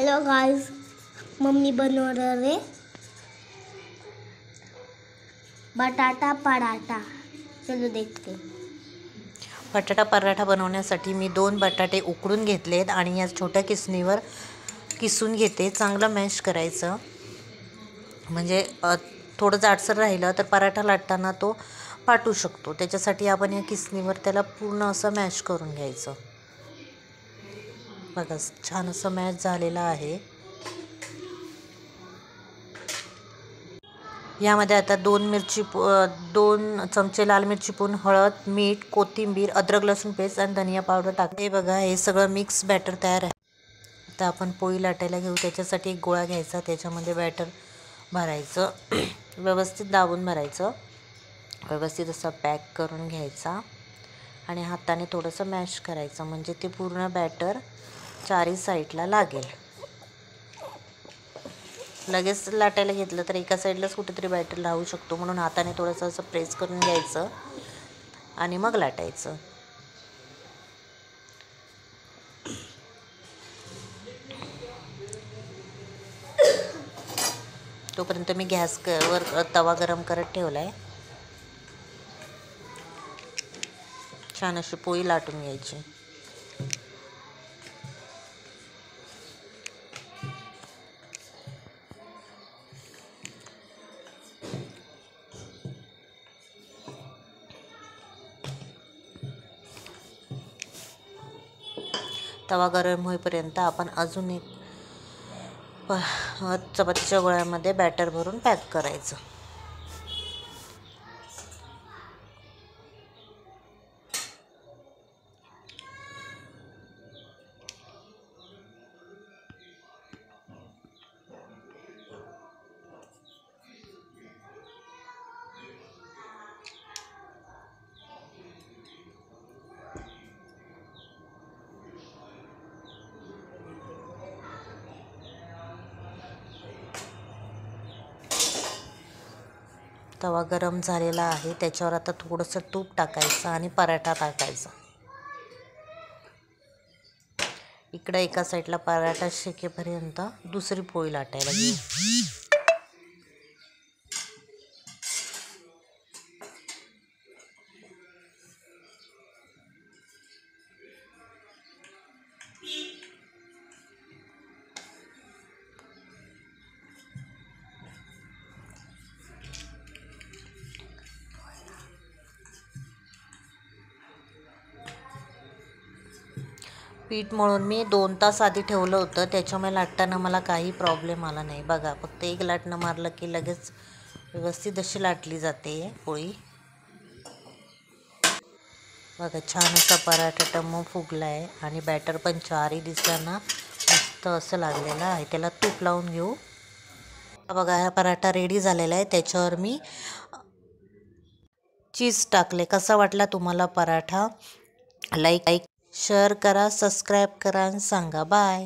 Hello guys, mummy बना रहे बटाटा पराठा। चलो देखते। बटाटा पराठा बनवण्यासाठी मी 2 बटाटे उकडून घेतलेत आणि या छोट्या किसणीवर किसून घेते। चांगलं मॅश करायचं, म्हणजे थोडं जाडसर राहिलं तर पराठा लाटताना तो पाटू शकतो। त्याच्यासाठी आपण या किसणीवर त्याला पूर्ण असं मॅश करून घ्यायचं। बघा छान असं मॅश झालेलं आहे। यामध्ये आता 2 चमचे लाल मिरची पूड, हळद, मीठ, कोथिंबीर, अद्रक लसूण पेस्ट आणि धनिया पावडर टाकते। बघा हे सगळं मिक्स बॅटर तयार आहे। आता आपण पोळी लाटायला घेऊ। त्याच्यासाठी एक गोळा घ्यायचा, त्याच्यामध्ये बॅटर भरायचं, व्यवस्थित दाबून भरायचं, व्यवस्थित असं पॅक करून घ्यायचा आणि हाताने थोडंसं मॅश करायचं, म्हणजे ते पूर्ण बॅटर चारी साईडला लागेल। लगेच लाटायला घेतलं तर एका साईडलाच कुठेतरी बॅटर लावू शकतो, म्हणून हाताने थोडंसं असं प्रेस करून घ्यायचं आणि मग लाटायचं। तोपर्यंत मी गॅसवर तवा गरम करत ठेवला आहे। छान अशी पोळी लाटून घ्यायची। तवा गरम होईपर्यंत आपण अजून एक चपातीच्या गोळ्यामध्ये बॅटर भरून पॅक करायचं। तवा गरम झालेला आहे, त्याच्यावर आता थोडंसं तूप टाकायचं आणि पराठा टाकायचा। इकडे एका साईडला पराठा शेकेपर्यंत दुसरी पोळी लाटायला घेऊ। पीठ मळून मी 2 तास आधी ठेवलं होतं, त्याच्यामुळे लाटताना मला काही प्रॉब्लेम आला नाही। बघा फक्त एक लाटणं मारलं की लगेच व्यवस्थित अशी लाटली जाते पोळी। बघा छान असा पराठा टम्म फुगला आहे आणि बॅटर पण चारी दिसताना मस्त असं लागलेलं आहे। त्याला तूप लावून घेऊ। बघा हा पराठा रेडी झालेला आहे। त्याच्यावर मी चीज टाकले। कसा वाटला तुम्हाला पराठा? लाईक शेअर करा, सबस्क्राईब करा आणि सांगा बाय।